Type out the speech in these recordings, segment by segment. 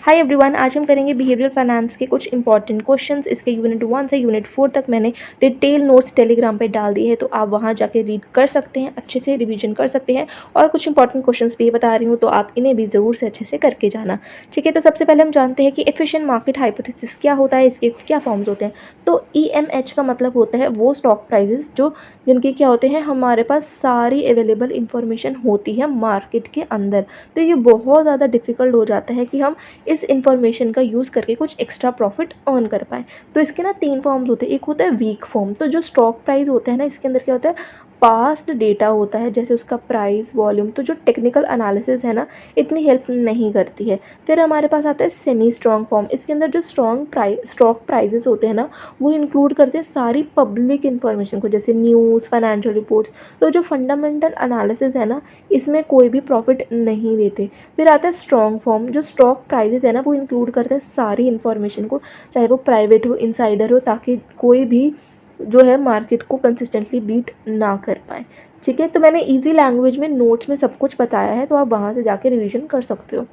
Hi everyone, आज हम करेंगे बिहेवियरल फाइनेंस के कुछ इंपॉर्टेंट क्वेश्चंस। इसके यूनिट 1 से यूनिट 4 तक मैंने डिटेल नोट्स टेलीग्राम पे डाल दिए हैं, तो आप वहाँ जाके रीड कर सकते हैं, अच्छे से रिवीजन कर सकते हैं। और कुछ इंपॉर्टेंट क्वेश्चंस भी बता रही हूँ, तो आप इन्हें भी ज़रूर से अच्छे से करके जाना। ठीक है, तो सबसे पहले हम जानते हैं कि एफिशिएंट मार्केट हाइपोथेसिस क्या होता है, इसके क्या फॉर्म्स होते हैं। तो EMH का मतलब होता है वो स्टॉक प्राइजेस जो जिनके क्या होते हैं, हमारे पास सारी अवेलेबल इंफॉर्मेशन होती है मार्केट के अंदर। तो ये बहुत ज़्यादा डिफ़िकल्ट हो जाता है कि हम इस इंफॉर्मेशन का यूज़ करके कुछ एक्स्ट्रा प्रॉफिट अर्न कर पाएँ। तो इसके ना 3 फॉर्म्स होते हैं। एक होता है वीक फॉर्म, तो जो स्टॉक प्राइस होता है ना, इसके अंदर क्या होता है, पास्ट डेटा होता है, जैसे उसका प्राइस, वॉल्यूम। तो जो टेक्निकल एनालिसिस है ना, इतनी हेल्प नहीं करती है। फिर हमारे पास आता है सेमी स्ट्रॉन्ग फॉर्म। इसके अंदर जो स्टॉक प्राइजेस होते हैं ना, वो इंक्लूड करते हैं सारी पब्लिक इन्फॉर्मेशन को, जैसे न्यूज़, फाइनेंशियल रिपोर्ट्स। तो जो फंडामेंटल एनालिसिस है ना, इसमें कोई भी प्रॉफिट नहीं देते। फिर आता है स्ट्रॉन्ग फॉर्म, जो स्टॉक प्राइजेस है ना, वो इंक्लूड करता है सारी इन्फॉर्मेशन को, चाहे वो प्राइवेट हो, इनसाइडर हो, ताकि कोई भी जो है मार्केट को कंसिस्टेंटली बीट ना कर पाए। ठीक है, तो मैंने इजी लैंग्वेज में नोट्स में सब कुछ बताया है, तो आप वहाँ से जाके रिवीजन कर सकते हो।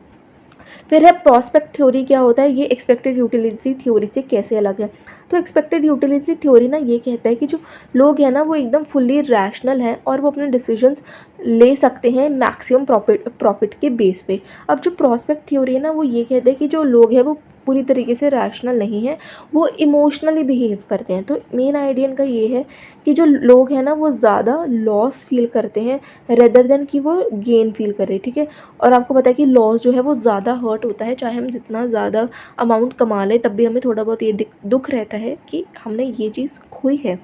फिर है प्रॉस्पेक्ट थ्योरी। क्या होता है ये, एक्सपेक्टेड यूटिलिटी थ्योरी से कैसे अलग है। तो एक्सपेक्टेड यूटिलिटी थ्योरी ना ये कहता है कि जो लोग हैं ना, वो एकदम फुल्ली रैशनल हैं और वो अपने डिसीजंस ले सकते हैं मैक्सिमम प्रॉफिट के बेस पे। अब जो प्रॉस्पेक्ट थ्योरी है ना, वो ये कहते हैं कि जो लोग हैं वो पूरी तरीके से रैशनल नहीं है, वो इमोशनली बिहेव करते हैं। तो मेन आइडिया इनका ये है कि जो लोग हैं ना, वो ज़्यादा लॉस फील करते हैं रेदर देन कि वो गेन फील करें। ठीक है, और आपको पता है कि लॉस जो है वो ज़्यादा हर्ट होता है, चाहे हम जितना ज़्यादा अमाउंट कमा लें, तब भी हमें थोड़ा बहुत ये दुख रहता है कि हमने ये चीज़ खोई है।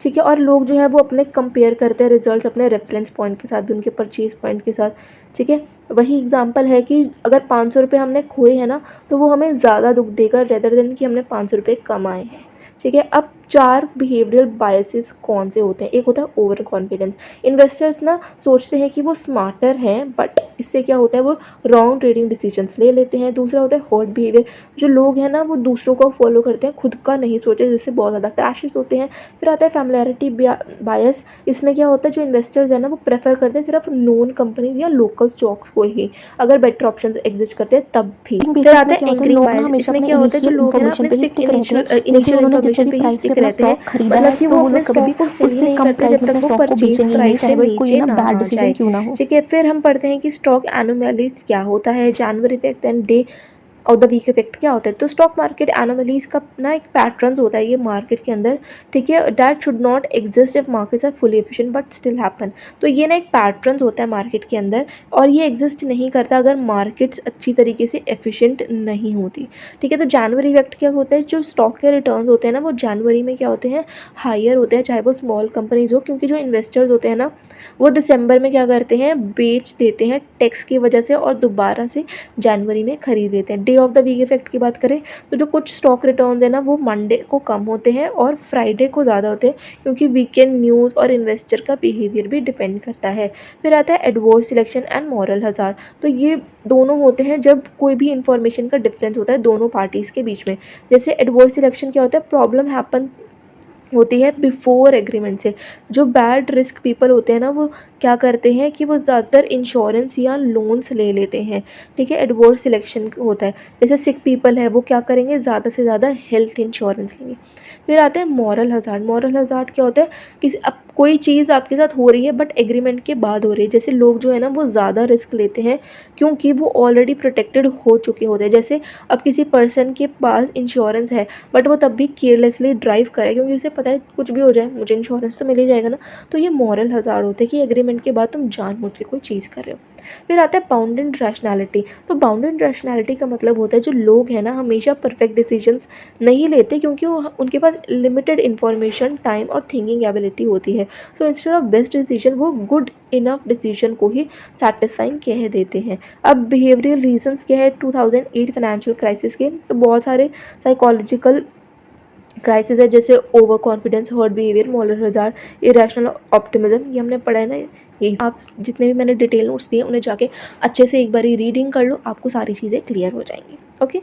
ठीक है, और लोग जो है वो अपने कंपेयर करते हैं रिजल्ट्स अपने रेफरेंस पॉइंट के साथ भी, उनके परचेज पॉइंट के साथ। ठीक है, वही एग्जांपल है कि अगर 500 रुपये हमने खोए हैं ना, तो वो हमें ज़्यादा दुख देगा रेदर देन कि हमने 500 रुपये कमाए हैं। ठीक है, अब 4 बिहेवियरल बायसेस कौन से होते हैं। एक होता है ओवर कॉन्फिडेंस। इन्वेस्टर्स ना सोचते हैं कि वो स्मार्टर हैं, बट इससे क्या होता है, वो रॉन्ग ट्रेडिंग डिसीजंस ले लेते हैं। दूसरा होता है हॉट बिहेवियर। जो लोग हैं ना, वो दूसरों को फॉलो करते हैं, खुद का नहीं सोचते, जिससे बहुत ज़्यादा क्रैशेस होते हैं। फिर आता है फैमिलियरिटी बायस। इसमें क्या होता है, जो इन्वेस्टर्स हैं ना, वो प्रेफर करते हैं सिर्फ नोन कंपनीज या लोकल स्टॉक्स को ही, अगर बेटर ऑप्शंस एग्जिस्ट करते हैं तब भी। फिर आता है एंकरिंग बायस। इसमें क्या होता है, जो लोग हैं ना, अपने स्टिक इनिशियल इन्फॉर्मेशन पे ही स्टिक रहते हैं, मतलब कि वो अपने स्टॉक को सेल ही नहीं करते जब तक वो परचेज प्राइस से नीचे ना आ जाए। ठीक है, फिर हम पढ़ते हैं कि स्टॉक एनोमलीज क्या होता है, जानवर इफेक्ट एंड डे और द वीक इफेक्ट क्या होता है। तो स्टॉक मार्केट एनोमलीज का ना एक पैटर्न होता है ये मार्केट के अंदर। ठीक है, that should not exist if markets are fully efficient but still happen. तो ये ना एक पैटर्न होता है मार्केट के अंदर, और ये एग्जिस्ट नहीं करता अगर मार्केट्स अच्छी तरीके से एफिशिएंट नहीं होती। ठीक है, तो जनवरी इफेक्ट क्या होता है, जो स्टॉक के रिटर्न होते हैं ना, वो जनवरी में क्या होते हैं, हायर होते हैं, चाहे वो स्मॉल कंपनीज हो, क्योंकि जो इन्वेस्टर्स होते हैं ना, वो दिसंबर में क्या करते हैं, बेच देते हैं टैक्स की वजह से, और दोबारा से जनवरी में खरीद लेते हैं। Day of the weak effect की बात करें, तो जो कुछ स्टॉक रिटर्न है ना, वो मंडे को कम होते हैं और फ्राइडे को ज़्यादा होते हैं, क्योंकि वीकेंड न्यूज़ और इन्वेस्टर का बिहेवियर भी डिपेंड करता है। फिर आता है adverse selection and moral hazard. तो ये दोनों होते हैं जब कोई भी इंफॉर्मेशन का डिफरेंस होता है दोनों पार्टीज़ के बीच में। जैसे एडवर्स सिलेक्शन क्या होता है, प्रॉब्लम हैपन होती है बिफोर एग्रीमेंट से। जो बैड रिस्क पीपल होते हैं ना, वो क्या करते हैं कि वो ज़्यादातर इंश्योरेंस या लोन्स ले लेते हैं। ठीक है, एडवर्स सिलेक्शन होता है। जैसे सिक पीपल है, वो क्या करेंगे, ज़्यादा से ज़्यादा हेल्थ इंश्योरेंस लेंगे। फिर आते हैं मॉरल हज़ार्ड। मॉरल हज़ार्ड क्या होता है कि अब कोई चीज़ आपके साथ हो रही है बट एग्रीमेंट के बाद हो रही है। जैसे लोग जो है ना, वो ज़्यादा रिस्क लेते हैं क्योंकि वो ऑलरेडी प्रोटेक्टेड हो चुके होते हैं। जैसे अब किसी पर्सन के पास इंश्योरेंस है, बट वो तब भी केयरलेसली ड्राइव करे, क्योंकि उसे पता है कुछ भी हो जाए मुझे इंश्योरेंस तो मिल ही जाएगा ना। तो ये मॉरल हज़ार्ड होता है कि एग्रीमेंट के बाद तुम जानबूझ के कोई चीज़ कर रहे हो। फिर आता है बाउंडेड रैशनैलिटी। तो बाउंडेड रैशनैलिटी का मतलब होता है, जो लोग हैं ना, हमेशा परफेक्ट डिसीजंस नहीं लेते, क्योंकि वो उनके पास लिमिटेड इन्फॉर्मेशन, टाइम और थिंकिंग एबिलिटी होती है। तो इंस्टेड ऑफ बेस्ट डिसीजन, वो गुड इनफ डिसीजन को ही सेटिस्फाइंग कह देते हैं। अब बिहेवियरल रीजंस क्या है 2008 फाइनेंशियल क्राइसिस के, तो बहुत सारे साइकोलॉजिकल क्राइसिस है, जैसे overconfidence, herd behaviour, moral hazard, irrational optimism. ये हमने पढ़ा है ना। ये आप जितने भी मैंने डिटेल नोट्स दिए, उन्हें जाके अच्छे से एक बारी रीडिंग कर लो, आपको सारी चीज़ें क्लियर हो जाएंगी। ओके।